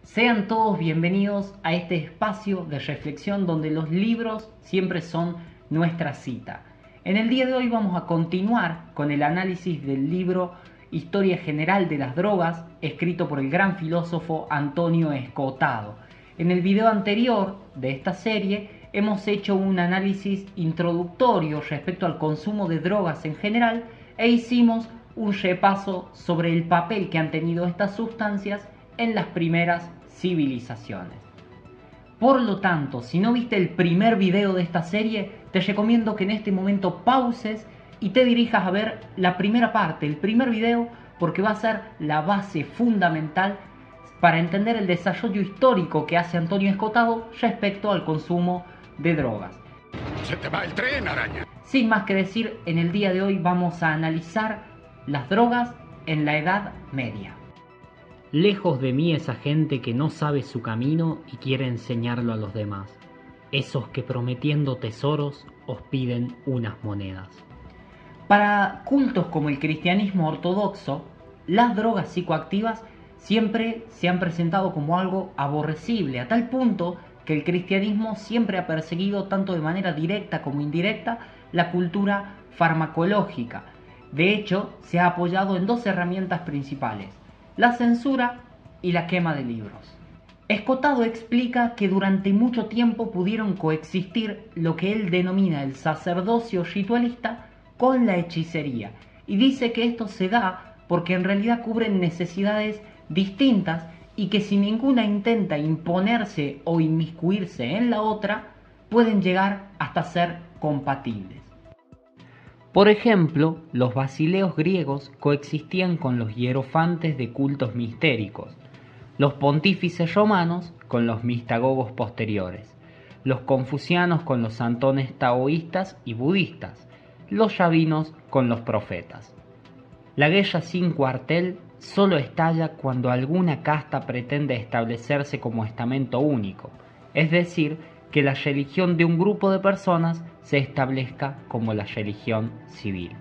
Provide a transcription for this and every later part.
Sean todos bienvenidos a este espacio de reflexión donde los libros siempre son nuestra cita. En el día de hoy vamos a continuar con el análisis del libro Historia General de las Drogas, escrito por el gran filósofo Antonio Escotado. En el video anterior de esta serie hemos hecho un análisis introductorio respecto al consumo de drogas en general e hicimos un repaso sobre el papel que han tenido estas sustancias en las primeras civilizaciones. Por lo tanto, si no viste el primer video de esta serie, te recomiendo que en este momento pauses y te dirijas a ver la primera parte, el primer video, porque va a ser la base fundamental para entender el desarrollo histórico que hace Antonio Escotado respecto al consumo de drogas. ¡Se te va el tren, araña! Sin más que decir, en el día de hoy vamos a analizar las drogas en la Edad Media. Lejos de mí esa gente que no sabe su camino y quiere enseñarlo a los demás. Esos que prometiendo tesoros os piden unas monedas. Para cultos como el cristianismo ortodoxo, las drogas psicoactivas siempre se han presentado como algo aborrecible, a tal punto que el cristianismo siempre ha perseguido tanto de manera directa como indirecta la cultura farmacológica. De hecho, se ha apoyado en dos herramientas principales: la censura y la quema de libros. Escotado explica que durante mucho tiempo pudieron coexistir lo que él denomina el sacerdocio ritualista con la hechicería, y dice que esto se da porque en realidad cubren necesidades distintas y que si ninguna intenta imponerse o inmiscuirse en la otra, pueden llegar hasta ser compatibles. Por ejemplo, los basileos griegos coexistían con los hierofantes de cultos mistéricos, los pontífices romanos con los mistagogos posteriores, los confucianos con los santones taoístas y budistas, los rabinos con los profetas. La guerra sin cuartel solo estalla cuando alguna casta pretende establecerse como estamento único, es decir, que la religión de un grupo de personas se establezca como la religión civil.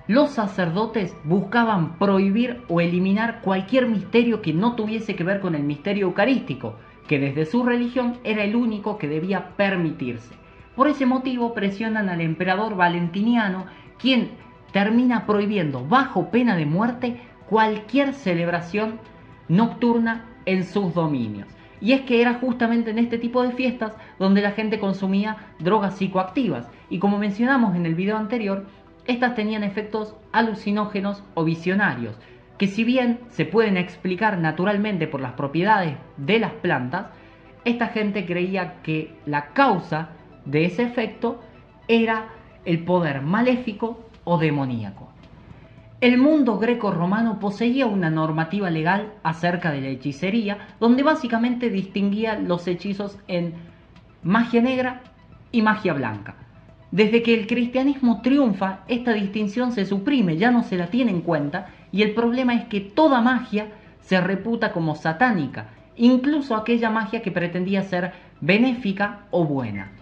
Los sacerdotes buscaban prohibir o eliminar cualquier misterio que no tuviese que ver con el misterio eucarístico, que desde su religión era el único que debía permitirse. Por ese motivo presionan al emperador Valentiniano, quien termina prohibiendo bajo pena de muerte cualquier celebración nocturna en sus dominios. Y es que era justamente en este tipo de fiestas donde la gente consumía drogas psicoactivas. Y como mencionamos en el video anterior, estas tenían efectos alucinógenos o visionarios, que si bien se pueden explicar naturalmente por las propiedades de las plantas, esta gente creía que la causa de ese efecto era el poder maléfico o demoníaco. El mundo greco-romano poseía una normativa legal acerca de la hechicería, donde básicamente distinguía los hechizos en magia negra y magia blanca. Desde que el cristianismo triunfa, esta distinción se suprime, ya no se la tiene en cuenta, y el problema es que toda magia se reputa como satánica, incluso aquella magia que pretendía ser benéfica o buena.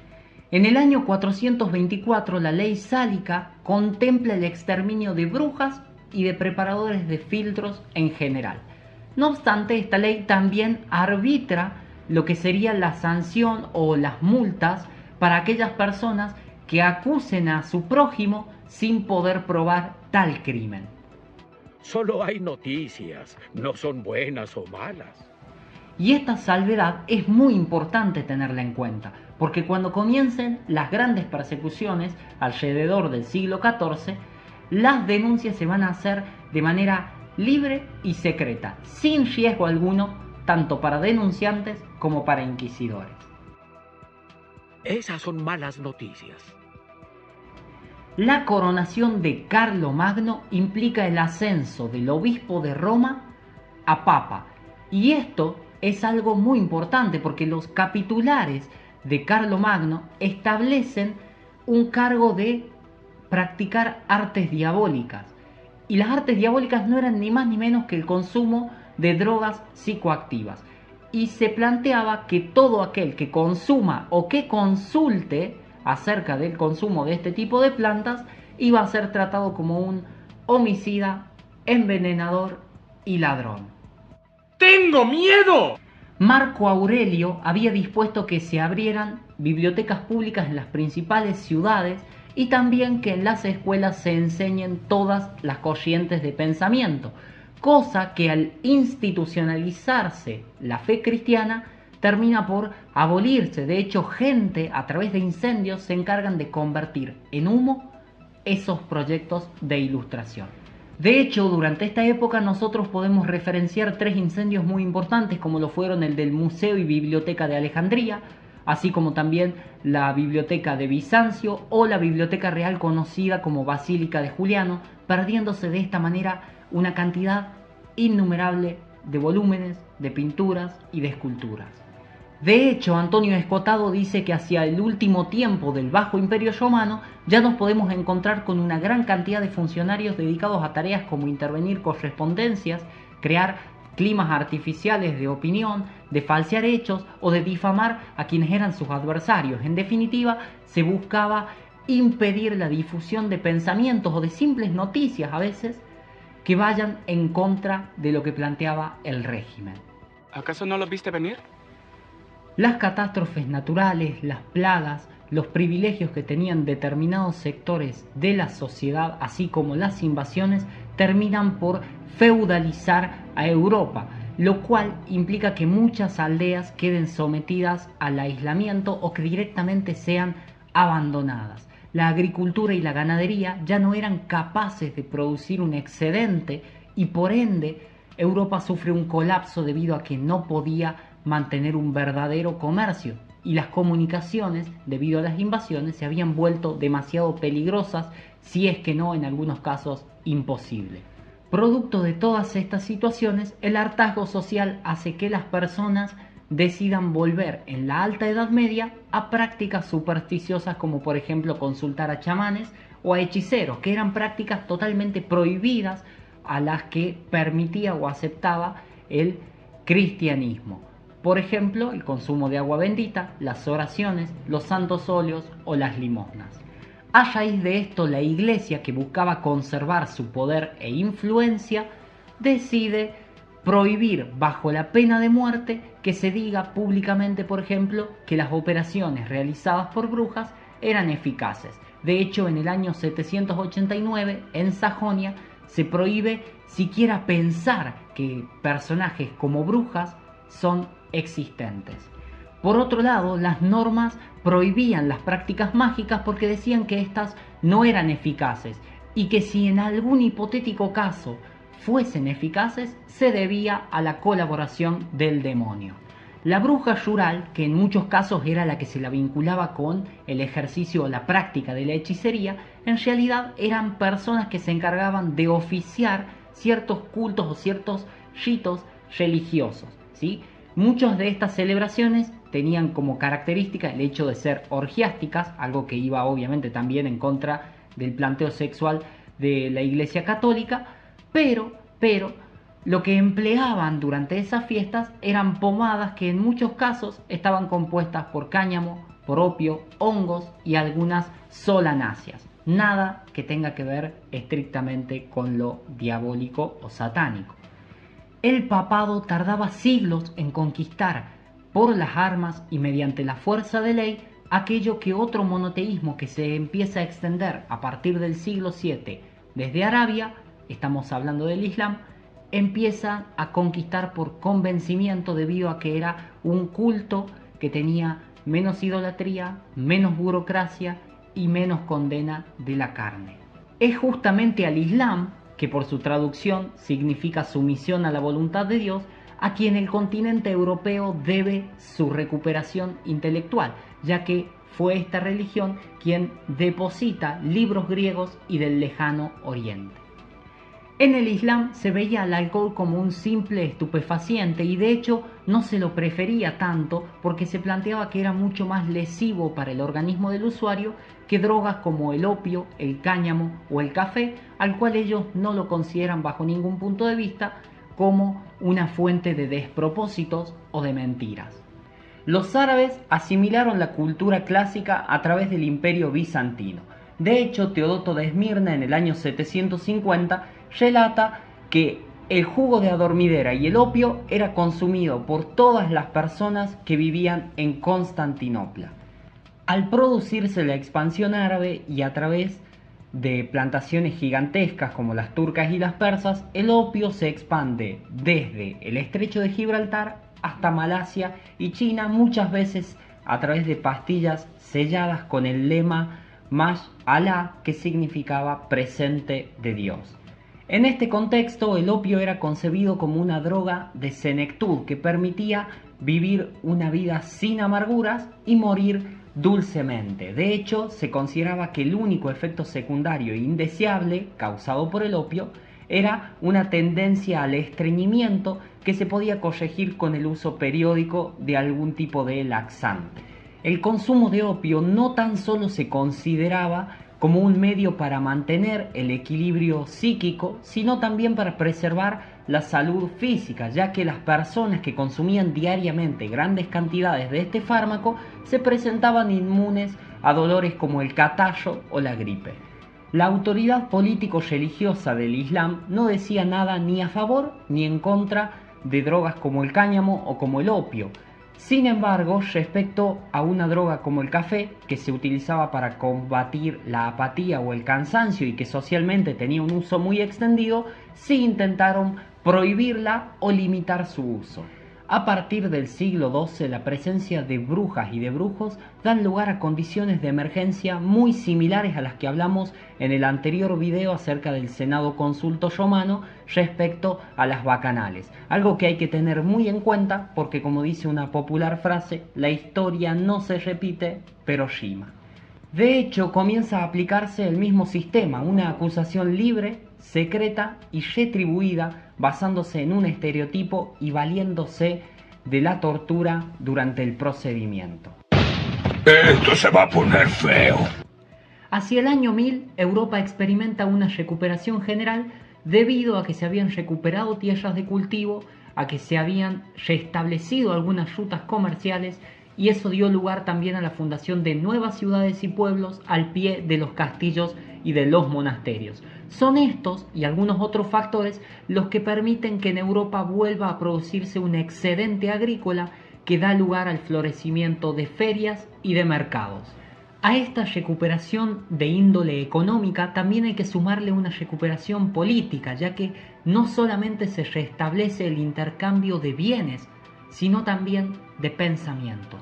En el año 424 la ley sálica contempla el exterminio de brujas y de preparadores de filtros en general. No obstante, esta ley también arbitra lo que sería la sanción o las multas para aquellas personas que acusen a su prójimo sin poder probar tal crimen. Solo hay noticias, no son buenas o malas. Y esta salvedad es muy importante tenerla en cuenta, porque cuando comiencen las grandes persecuciones alrededor del siglo XIV, las denuncias se van a hacer de manera libre y secreta, sin riesgo alguno, tanto para denunciantes como para inquisidores. Esas son malas noticias. La coronación de Carlomagno implica el ascenso del obispo de Roma a papa, y esto es algo muy importante porque los capitulares de Carlomagno establecen un cargo de practicar artes diabólicas. Y las artes diabólicas no eran ni más ni menos que el consumo de drogas psicoactivas. Y se planteaba que todo aquel que consuma o que consulte acerca del consumo de este tipo de plantas iba a ser tratado como un homicida, envenenador y ladrón. ¡Tengo miedo! Marco Aurelio había dispuesto que se abrieran bibliotecas públicas en las principales ciudades y también que en las escuelas se enseñen todas las corrientes de pensamiento, cosa que al institucionalizarse la fe cristiana termina por abolirse. De hecho, gente a través de incendios se encargan de convertir en humo esos proyectos de ilustración. De hecho, durante esta época nosotros podemos referenciar 3 incendios muy importantes, como lo fueron el del Museo y Biblioteca de Alejandría, así como también la Biblioteca de Bizancio o la Biblioteca Real conocida como Basílica de Juliano, perdiéndose de esta manera una cantidad innumerable de volúmenes, de pinturas y de esculturas. De hecho, Antonio Escotado dice que hacia el último tiempo del Bajo Imperio Romano ya nos podemos encontrar con una gran cantidad de funcionarios dedicados a tareas como intervenir correspondencias, crear climas artificiales de opinión, de falsear hechos o de difamar a quienes eran sus adversarios. En definitiva, se buscaba impedir la difusión de pensamientos o de simples noticias a veces que vayan en contra de lo que planteaba el régimen. ¿Acaso no lo viste venir? Las catástrofes naturales, las plagas, los privilegios que tenían determinados sectores de la sociedad, así como las invasiones, terminan por feudalizar a Europa, lo cual implica que muchas aldeas queden sometidas al aislamiento o que directamente sean abandonadas. La agricultura y la ganadería ya no eran capaces de producir un excedente y por ende Europa sufre un colapso debido a que no podía mantener un verdadero comercio y las comunicaciones, debido a las invasiones, se habían vuelto demasiado peligrosas, si es que no en algunos casos imposible. Producto de todas estas situaciones, el hartazgo social hace que las personas decidan volver en la Alta Edad Media a prácticas supersticiosas como por ejemplo consultar a chamanes o a hechiceros, que eran prácticas totalmente prohibidas a las que permitía o aceptaba el cristianismo. Por ejemplo, el consumo de agua bendita, las oraciones, los santos óleos o las limosnas. A raíz de esto, la Iglesia, que buscaba conservar su poder e influencia, decide prohibir bajo la pena de muerte que se diga públicamente, por ejemplo, que las operaciones realizadas por brujas eran eficaces. De hecho, en el año 789, en Sajonia, se prohíbe siquiera pensar que personajes como brujas son existentes. Por otro lado, las normas prohibían las prácticas mágicas porque decían que éstas no eran eficaces y que si en algún hipotético caso fuesen eficaces, se debía a la colaboración del demonio. La bruja rural, que en muchos casos era la que se la vinculaba con el ejercicio o la práctica de la hechicería, en realidad eran personas que se encargaban de oficiar ciertos cultos o ciertos ritos religiosos, ¿sí? Muchas de estas celebraciones tenían como característica el hecho de ser orgiásticas, algo que iba obviamente también en contra del planteo sexual de la Iglesia Católica, pero lo que empleaban durante esas fiestas eran pomadas que en muchos casos estaban compuestas por cáñamo, por opio, hongos y algunas solanáceas. Nada que tenga que ver estrictamente con lo diabólico o satánico. El papado tardaba siglos en conquistar por las armas y mediante la fuerza de ley aquello que otro monoteísmo que se empieza a extender a partir del siglo VII desde Arabia, estamos hablando del Islam, empieza a conquistar por convencimiento debido a que era un culto que tenía menos idolatría, menos burocracia y menos condena de la carne. Es justamente al Islam, que por su traducción significa sumisión a la voluntad de Dios, a quien el continente europeo debe su recuperación intelectual, ya que fue esta religión quien deposita libros griegos y del lejano oriente. En el Islam se veía al alcohol como un simple estupefaciente y de hecho no se lo prefería tanto porque se planteaba que era mucho más lesivo para el organismo del usuario que drogas como el opio, el cáñamo o el café, al cual ellos no lo consideran bajo ningún punto de vista como una fuente de despropósitos o de mentiras. Los árabes asimilaron la cultura clásica a través del Imperio bizantino. De hecho, Teodoto de Esmirna en el año 750 relata que El jugo de adormidera y el opio era consumido por todas las personas que vivían en Constantinopla. Al producirse la expansión árabe y a través de plantaciones gigantescas como las turcas y las persas, el opio se expande desde el estrecho de Gibraltar hasta Malasia y China, muchas veces a través de pastillas selladas con el lema Mash Allah, que significaba presente de Dios. En este contexto, el opio era concebido como una droga de senectud que permitía vivir una vida sin amarguras y morir dulcemente. De hecho, se consideraba que el único efecto secundario e indeseable causado por el opio era una tendencia al estreñimiento que se podía corregir con el uso periódico de algún tipo de laxante. El consumo de opio no tan solo se consideraba como un medio para mantener el equilibrio psíquico, sino también para preservar la salud física, ya que las personas que consumían diariamente grandes cantidades de este fármaco se presentaban inmunes a dolores como el catarro o la gripe. La autoridad político-religiosa del Islam no decía nada ni a favor ni en contra de drogas como el cáñamo o como el opio. Sin embargo, respecto a una droga como el café, que se utilizaba para combatir la apatía o el cansancio y que socialmente tenía un uso muy extendido, sí intentaron prohibirla o limitar su uso. A partir del siglo XII, la presencia de brujas y de brujos dan lugar a condiciones de emergencia muy similares a las que hablamos en el anterior video acerca del Senado Consulto Romano respecto a las bacanales. Algo que hay que tener muy en cuenta porque, como dice una popular frase, la historia no se repite, pero rima. De hecho, comienza a aplicarse el mismo sistema, una acusación libre, secreta y retribuida, basándose en un estereotipo y valiéndose de la tortura durante el procedimiento. Esto se va a poner feo. Hacia el año 1000, Europa experimenta una recuperación general debido a que se habían recuperado tierras de cultivo, a que se habían restablecido algunas rutas comerciales, y eso dio lugar también a la fundación de nuevas ciudades y pueblos al pie de los castillos y de los monasterios. Son estos y algunos otros factores los que permiten que en Europa vuelva a producirse un excedente agrícola que da lugar al florecimiento de ferias y de mercados. A esta recuperación de índole económica también hay que sumarle una recuperación política, ya que no solamente se restablece el intercambio de bienes, sino también de pensamientos.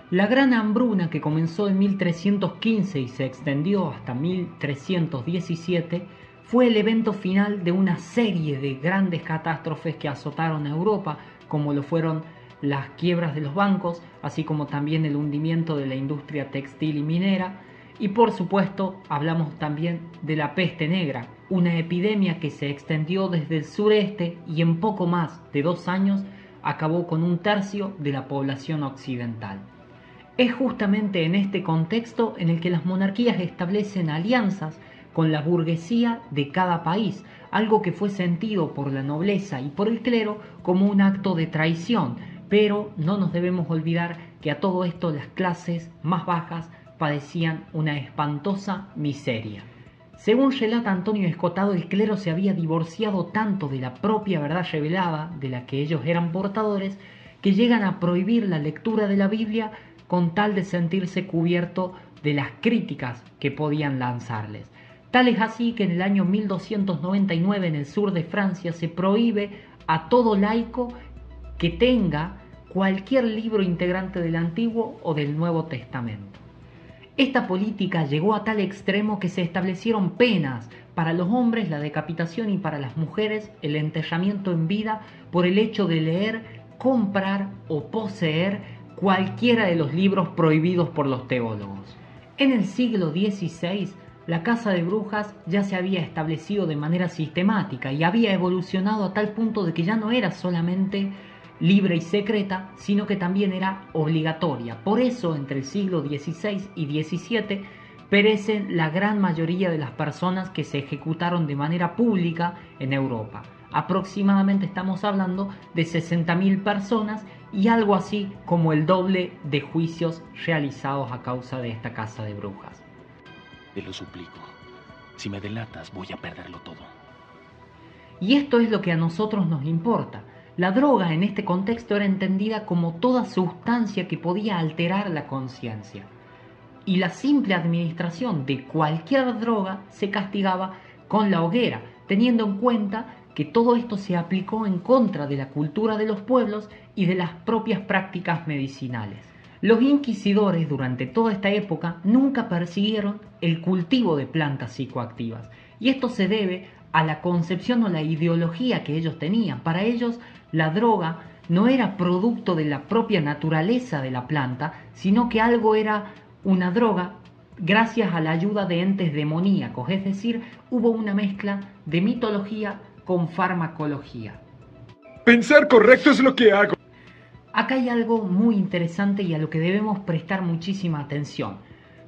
La gran hambruna que comenzó en 1315 y se extendió hasta 1317 fue el evento final de una serie de grandes catástrofes que azotaron a Europa, como lo fueron las quiebras de los bancos, así como también el hundimiento de la industria textil y minera, y por supuesto hablamos también de la peste negra, una epidemia que se extendió desde el sureste y en poco más de 2 años acabó con 1/3 de la población occidental. Es justamente en este contexto en el que las monarquías establecen alianzas con la burguesía de cada país, algo que fue sentido por la nobleza y por el clero como un acto de traición, pero no nos debemos olvidar que a todo esto las clases más bajas padecían una espantosa miseria. Según relata Antonio Escotado, el clero se había divorciado tanto de la propia verdad revelada, de la que ellos eran portadores, que llegan a prohibir la lectura de la Biblia con tal de sentirse cubierto de las críticas que podían lanzarles. Tal es así que en el año 1299 en el sur de Francia se prohíbe a todo laico que tenga cualquier libro integrante del Antiguo o del Nuevo Testamento. Esta política llegó a tal extremo que se establecieron penas para los hombres, la decapitación, y para las mujeres el enterramiento en vida por el hecho de leer, comprar o poseer cualquiera de los libros prohibidos por los teólogos. En el siglo XVI, la caza de brujas ya se había establecido de manera sistemática y había evolucionado a tal punto de que ya no era solamente libre y secreta, sino que también era obligatoria. Por eso, entre el siglo XVI y XVII, perecen la gran mayoría de las personas que se ejecutaron de manera pública en Europa. Aproximadamente estamos hablando de 60.000 personas y algo así como el doble de juicios realizados a causa de esta caza de brujas. Te lo suplico, si me delatas voy a perderlo todo. Y esto es lo que a nosotros nos importa. La droga en este contexto era entendida como toda sustancia que podía alterar la conciencia. Y la simple administración de cualquier droga se castigaba con la hoguera, teniendo en cuenta que todo esto se aplicó en contra de la cultura de los pueblos y de las propias prácticas medicinales. Los inquisidores durante toda esta época nunca persiguieron el cultivo de plantas psicoactivas, y esto se debe a la concepción o la ideología que ellos tenían. Para ellos la droga no era producto de la propia naturaleza de la planta, sino que algo era una droga gracias a la ayuda de entes demoníacos, es decir, hubo una mezcla de mitología con farmacología. Pensar correcto es lo que hago. Acá hay algo muy interesante y a lo que debemos prestar muchísima atención,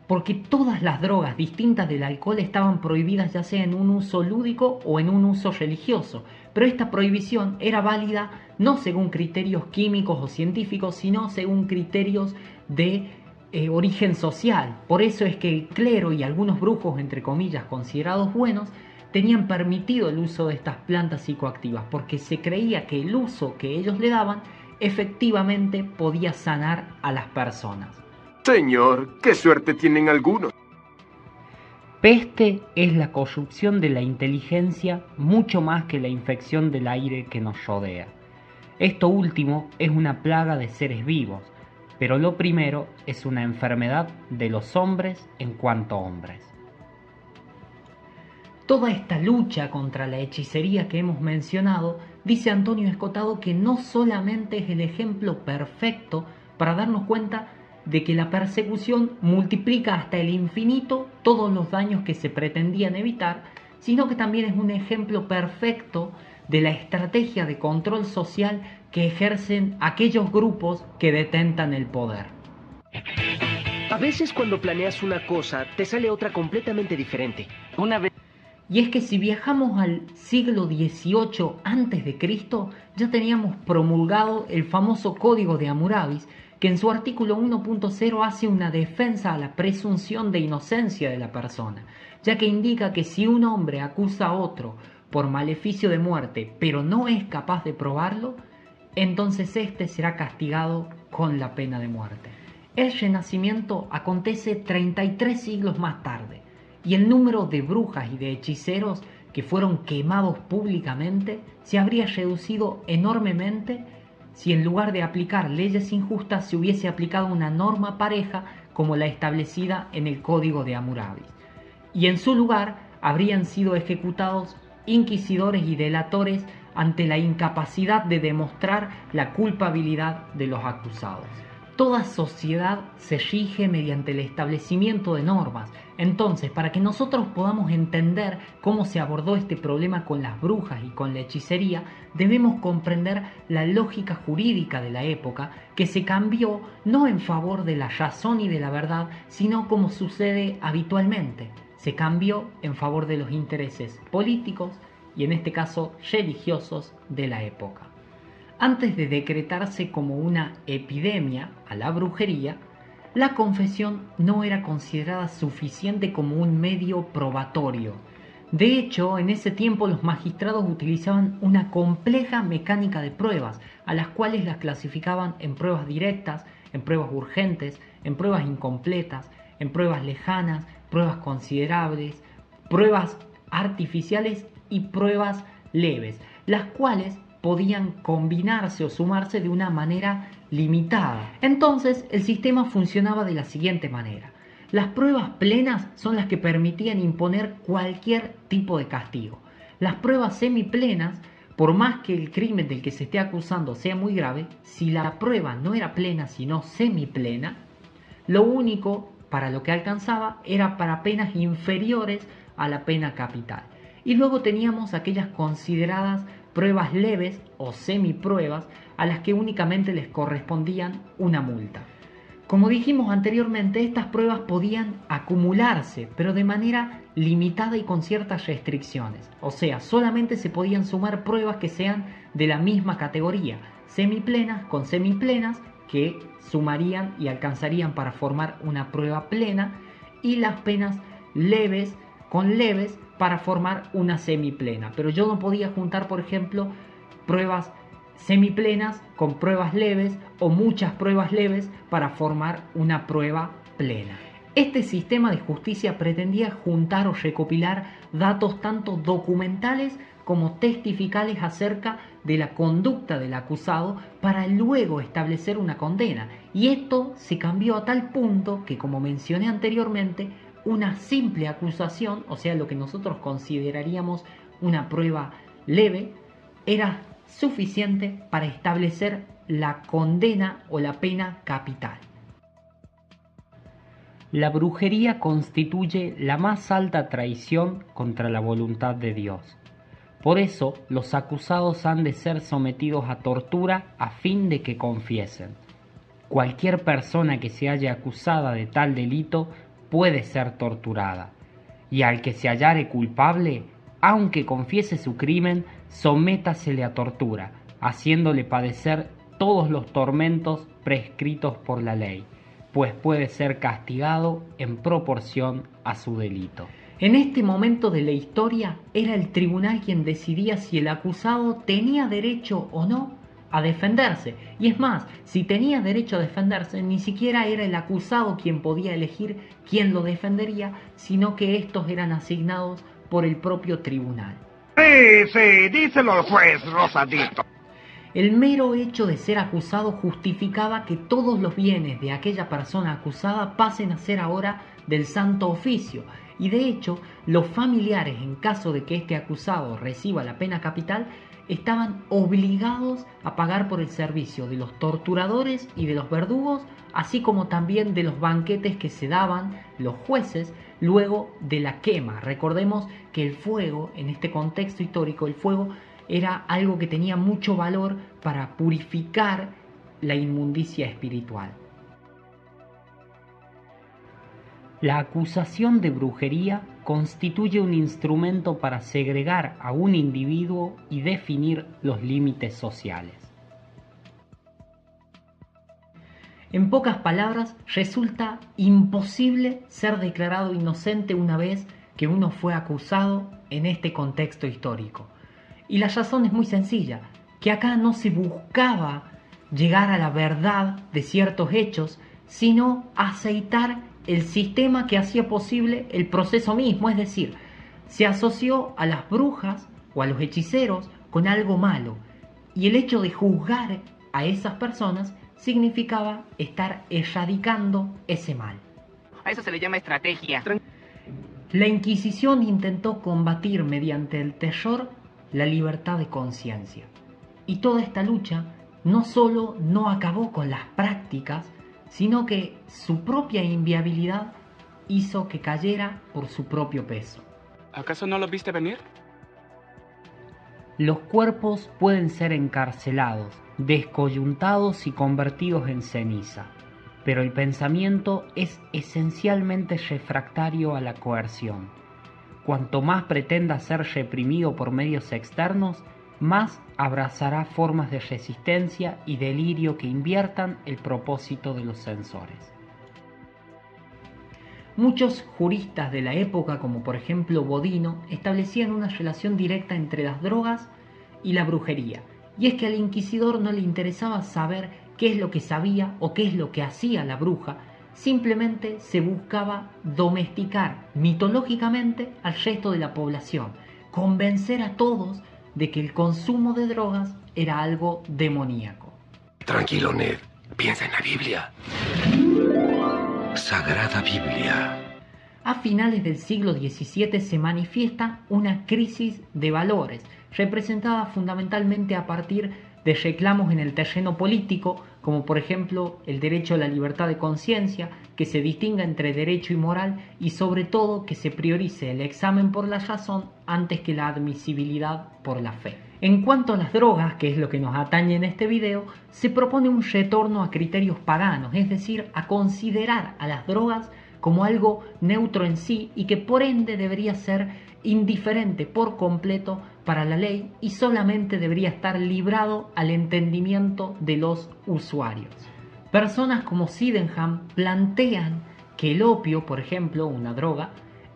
porque todas las drogas distintas del alcohol estaban prohibidas ya sea en un uso lúdico o en un uso religioso, pero esta prohibición era válida no según criterios químicos o científicos, sino según criterios de origen social. Por eso es que el clero y algunos brujos, entre comillas, considerados buenos, tenían permitido el uso de estas plantas psicoactivas, porque se creía que el uso que ellos le daban efectivamente podía sanar a las personas. Señor, qué suerte tienen algunos. Peste es la corrupción de la inteligencia mucho más que la infección del aire que nos rodea. Esto último es una plaga de seres vivos, pero lo primero es una enfermedad de los hombres en cuanto hombres. Toda esta lucha contra la hechicería que hemos mencionado, dice Antonio Escotado que no solamente es el ejemplo perfecto para darnos cuenta de que la persecución multiplica hasta el infinito todos los daños que se pretendían evitar, sino que también es un ejemplo perfecto de la estrategia de control social que ejercen aquellos grupos que detentan el poder. A veces cuando planeas una cosa, te sale otra completamente diferente. Una vez... Y es que si viajamos al siglo XVIII a.C., ya teníamos promulgado el famoso Código de Hammurabi, que en su artículo 1.0 hace una defensa a la presunción de inocencia de la persona, ya que indica que si un hombre acusa a otro por maleficio de muerte, pero no es capaz de probarlo, entonces éste será castigado con la pena de muerte. El Renacimiento acontece 33 siglos más tarde, y el número de brujas y de hechiceros que fueron quemados públicamente se habría reducido enormemente si en lugar de aplicar leyes injustas se hubiese aplicado una norma pareja como la establecida en el Código de Hammurabi. Y en su lugar habrían sido ejecutados inquisidores y delatores ante la incapacidad de demostrar la culpabilidad de los acusados. Toda sociedad se rige mediante el establecimiento de normas. Entonces, para que nosotros podamos entender cómo se abordó este problema con las brujas y con la hechicería, debemos comprender la lógica jurídica de la época, que se cambió no en favor de la razón y de la verdad, sino como sucede habitualmente. Se cambió en favor de los intereses políticos y en este caso religiosos de la época. Antes de decretarse como una epidemia a la brujería, la confesión no era considerada suficiente como un medio probatorio. De hecho, en ese tiempo los magistrados utilizaban una compleja mecánica de pruebas, a las cuales las clasificaban en pruebas directas, en pruebas urgentes, en pruebas incompletas, en pruebas lejanas, pruebas considerables, pruebas artificiales y pruebas leves, las cuales podían combinarse o sumarse de una manera limitada. Entonces el sistema funcionaba de la siguiente manera. Las pruebas plenas son las que permitían imponer cualquier tipo de castigo. Las pruebas semiplenas, por más que el crimen del que se esté acusando sea muy grave, si la prueba no era plena sino semiplena, lo único para lo que alcanzaba era para penas inferiores a la pena capital. Y luego teníamos aquellas consideradas pruebas leves o semipruebas a las que únicamente les correspondían una multa. Como dijimos anteriormente, estas pruebas podían acumularse, pero de manera limitada y con ciertas restricciones. O sea, solamente se podían sumar pruebas que sean de la misma categoría, semiplenas con semiplenas, que sumarían y alcanzarían para formar una prueba plena, y las penas leves con leves, para formar una semiplena. Pero yo no podía juntar, por ejemplo, pruebas semiplenas con pruebas leves o muchas pruebas leves para formar una prueba plena. Este sistema de justicia pretendía juntar o recopilar datos tanto documentales como testificales acerca de la conducta del acusado para luego establecer una condena. Y esto se cambió a tal punto que, como mencioné anteriormente, una simple acusación, o sea, lo que nosotros consideraríamos una prueba leve, era suficiente para establecer la condena o la pena capital. La brujería constituye la más alta traición contra la voluntad de Dios. Por eso, los acusados han de ser sometidos a tortura a fin de que confiesen. Cualquier persona que se haya acusada de tal delito puede ser torturada, y al que se hallare culpable, aunque confiese su crimen, sométasele a tortura, haciéndole padecer todos los tormentos prescritos por la ley, pues puede ser castigado en proporción a su delito. En este momento de la historia era el tribunal quien decidía si el acusado tenía derecho o no a defenderse. Y es más, si tenía derecho a defenderse, ni siquiera era el acusado quien podía elegir quién lo defendería, sino que estos eran asignados por el propio tribunal. Sí, díselo al juez, Rosadito. El mero hecho de ser acusado justificaba que todos los bienes de aquella persona acusada pasen a ser ahora del Santo Oficio. Y de hecho, los familiares, en caso de que este acusado reciba la pena capital, estaban obligados a pagar por el servicio de los torturadores y de los verdugos, así como también de los banquetes que se daban los jueces luego de la quema. Recordemos que el fuego, en este contexto histórico, el fuego era algo que tenía mucho valor para purificar la inmundicia espiritual. La acusación de brujería constituye un instrumento para segregar a un individuo y definir los límites sociales. En pocas palabras, resulta imposible ser declarado inocente una vez que uno fue acusado en este contexto histórico. Y la razón es muy sencilla, que acá no se buscaba llegar a la verdad de ciertos hechos, sino aceitar el sistema que hacía posible el proceso mismo, es decir, se asoció a las brujas o a los hechiceros con algo malo, y el hecho de juzgar a esas personas significaba estar erradicando ese mal. A eso se le llama estrategia. La Inquisición intentó combatir mediante el terror la libertad de conciencia, y toda esta lucha no solo no acabó con las prácticas, sino que su propia inviabilidad hizo que cayera por su propio peso. ¿Acaso no lo viste venir? Los cuerpos pueden ser encarcelados, descoyuntados y convertidos en ceniza, pero el pensamiento es esencialmente refractario a la coerción. Cuanto más pretenda ser reprimido por medios externos, más abrazará formas de resistencia y delirio que inviertan el propósito de los censores. Muchos juristas de la época, como por ejemplo Bodino, establecían una relación directa entre las drogas y la brujería, y es que al inquisidor no le interesaba saber qué es lo que sabía o qué es lo que hacía la bruja, simplemente se buscaba domesticar mitológicamente al resto de la población, convencer a todos de que el consumo de drogas era algo demoníaco. Tranquilo, Ned. Piensa en la Biblia. Sagrada Biblia. A finales del siglo XVII se manifiesta una crisis de valores, representada fundamentalmente a partir de reclamos en el terreno político, como por ejemplo el derecho a la libertad de conciencia, que se distinga entre derecho y moral, y sobre todo que se priorice el examen por la razón antes que la admisibilidad por la fe. En cuanto a las drogas, que es lo que nos atañe en este video, se propone un retorno a criterios paganos, es decir, a considerar a las drogas como algo neutro en sí y que por ende debería ser indiferente por completo para la ley y solamente debería estar librado al entendimiento de los usuarios. Personas como Sydenham plantean que el opio, por ejemplo, una droga,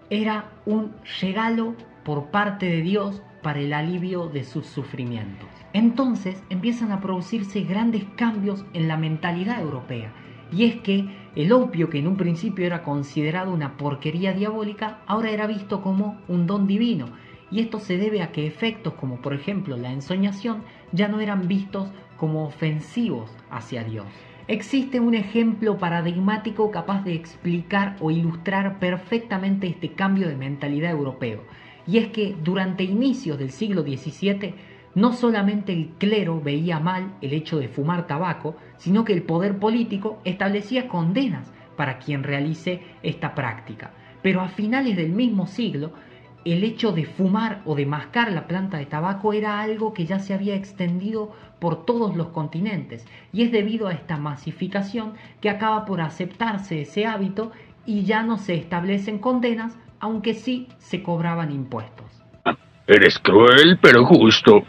era un regalo por parte de Dios para el alivio de sus sufrimientos. Entonces empiezan a producirse grandes cambios en la mentalidad europea, y es que el opio, que en un principio era considerado una porquería diabólica, ahora era visto como un don divino, y esto se debe a que efectos como por ejemplo la ensoñación ya no eran vistos como ofensivos hacia Dios. Existe un ejemplo paradigmático capaz de explicar o ilustrar perfectamente este cambio de mentalidad europeo, y es que durante inicios del siglo XVII no solamente el clero veía mal el hecho de fumar tabaco, sino que el poder político establecía condenas para quien realice esta práctica. Pero a finales del mismo siglo, el hecho de fumar o de mascar la planta de tabaco era algo que ya se había extendido por todos los continentes, y es debido a esta masificación que acaba por aceptarse ese hábito y ya no se establecen condenas, aunque sí se cobraban impuestos. Eres cruel, pero justo.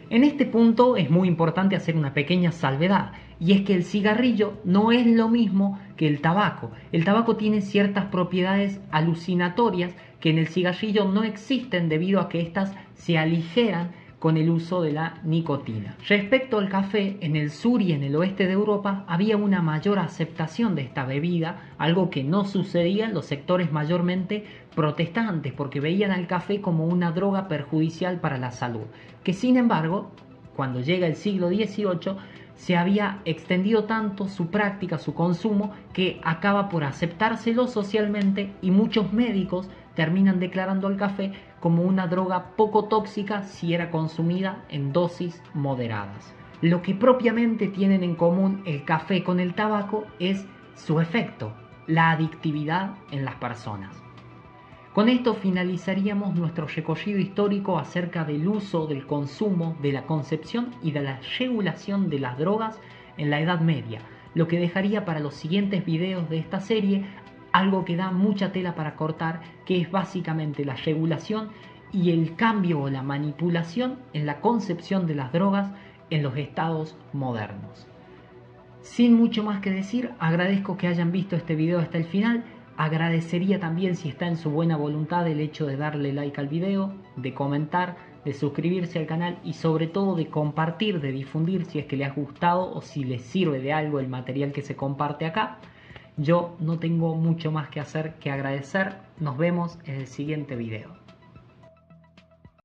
En este punto es muy importante hacer una pequeña salvedad, y es que el cigarrillo no es lo mismo que el tabaco. El tabaco tiene ciertas propiedades alucinatorias que en el cigarrillo no existen debido a que éstas se aligeran con el uso de la nicotina. Respecto al café, en el sur y en el oeste de Europa había una mayor aceptación de esta bebida, algo que no sucedía en los sectores mayormente protestantes, porque veían al café como una droga perjudicial para la salud, que sin embargo, cuando llega el siglo XVIII, se había extendido tanto su práctica, su consumo, que acaba por aceptárselo socialmente, y muchos médicos terminan declarando el café como una droga poco tóxica si era consumida en dosis moderadas. Lo que propiamente tienen en común el café con el tabaco es su efecto, la adictividad en las personas. Con esto finalizaríamos nuestro recorrido histórico acerca del uso, del consumo, de la concepción y de la regulación de las drogas en la Edad Media, lo que dejaría para los siguientes videos de esta serie algo que da mucha tela para cortar, que es básicamente la regulación y el cambio o la manipulación en la concepción de las drogas en los estados modernos. Sin mucho más que decir, agradezco que hayan visto este video hasta el final. Agradecería también, si está en su buena voluntad, el hecho de darle like al video, de comentar, de suscribirse al canal y sobre todo de compartir, de difundir si es que le ha gustado o si le sirve de algo el material que se comparte acá. Yo no tengo mucho más que hacer que agradecer. Nos vemos en el siguiente video.